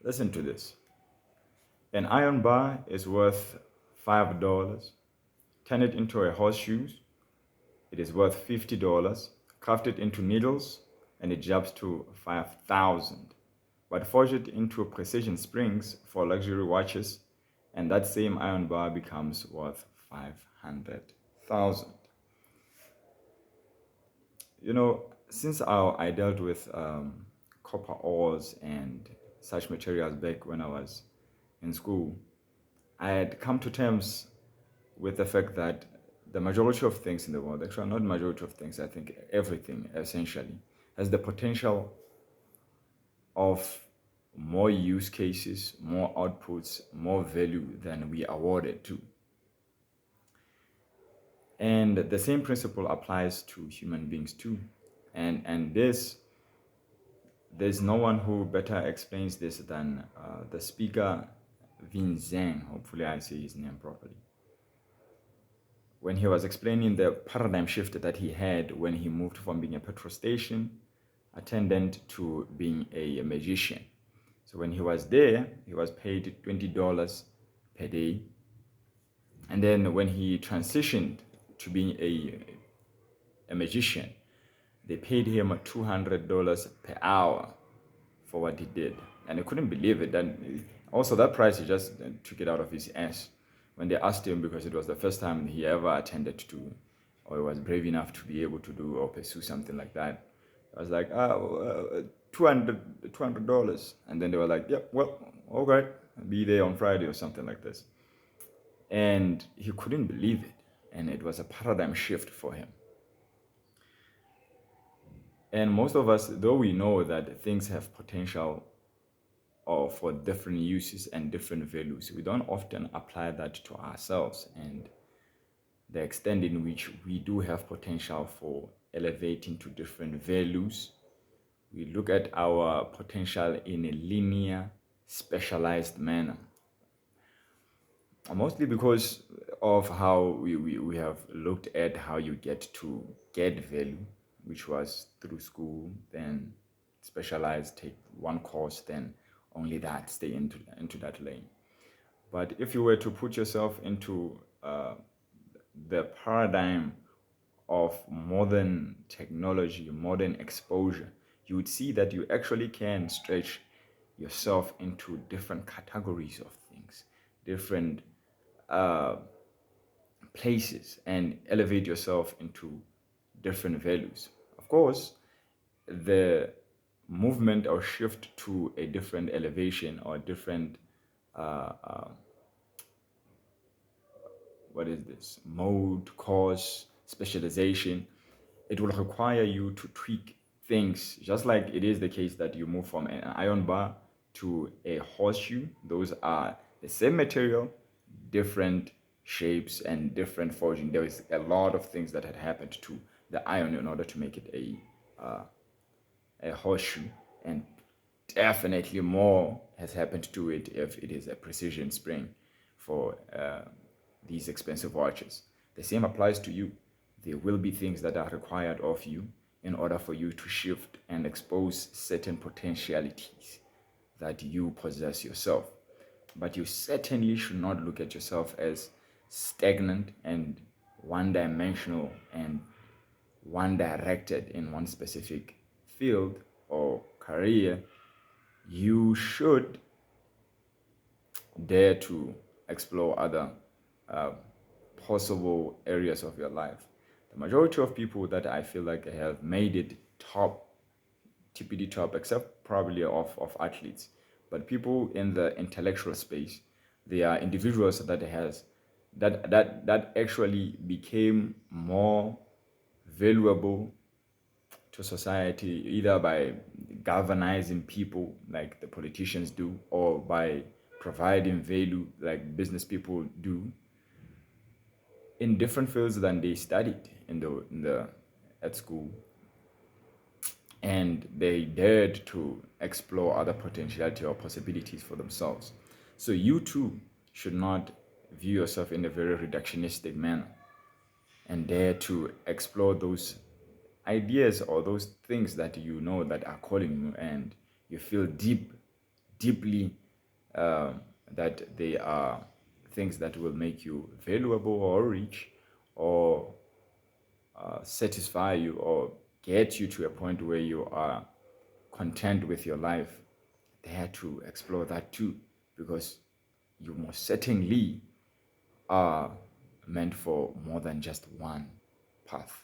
Listen to this. An iron bar is worth $5. Turn it into a horseshoe, it is worth $50. Craft it into needles, and it jumps to 5,000. But forge it into precision springs for luxury watches, and that same iron bar becomes worth 500,000. Since I dealt with copper ores and such materials back when I was in school, I had come to terms with the fact that the majority of things in the world, actually not majority of things, I think everything essentially, has the potential of more use cases, more outputs, more value than we awarded to. And the same principle applies to human beings too. And there's no one who better explains this than the speaker Vin Zhang. Hopefully I say his name properly. When he was explaining the paradigm shift that he had when he moved from being a petrol station attendant to being a magician. So when he was there, he was paid $20 per day. And then when he transitioned to being a magician, they paid him $200 per hour for what he did. And I couldn't believe it. And also that price, he just took it out of his ass when they asked him, because it was the first time he ever attended to, or he was brave enough to be able to do or pursue something like that. I was like, $200. And then they were like, yeah, well, all right, be there on Friday or something like this. And he couldn't believe it. And it was a paradigm shift for him. And most of us, though we know that things have potential or for different uses and different values, we don't often apply that to ourselves and the extent in which we do have potential for elevating to different values. We look at our potential in a linear, specialized manner. Mostly because of how we have looked at how you get to get value, which was through school, then specialize, take one course, then only that, stay into that lane. But if you were to put yourself into the paradigm of modern technology, modern exposure, you would see that you actually can stretch yourself into different categories of things, different uh, places, and elevate yourself into different values. Of course, the movement or shift to a different elevation or different uh, uh, what is this mode, course, specialization, it will require you to tweak things, just like it is the case that you move from an iron bar to a horseshoe. Those are the same material, different shapes and different forging. There is a lot of things that had happened to the iron in order to make it a horseshoe, and definitely more has happened to it if it is a precision spring for these expensive watches. The same applies to you. There will be things that are required of you in order for you to shift and expose certain potentialities that you possess yourself. But you certainly should not look at yourself as stagnant and one dimensional and one directed in one specific field or career. You should dare to explore other uh, possible areas of your life. The majority of people that I feel like have made it top, TPD top, except probably of athletes, but people in the intellectual space, they are individuals that actually became more valuable to society either by galvanizing people like the politicians do, or by providing value like business people do in different fields than they studied in the at school, and they dared to explore other potentiality or possibilities for themselves. So you too should not view yourself in a very reductionistic manner, and dare to explore those ideas or those things that you know that are calling you, and you feel deep deeply that they are things that will make you valuable or rich or satisfy you or get you to a point where you are content with your life, dare to explore that too, because you most certainly are meant for more than just one path.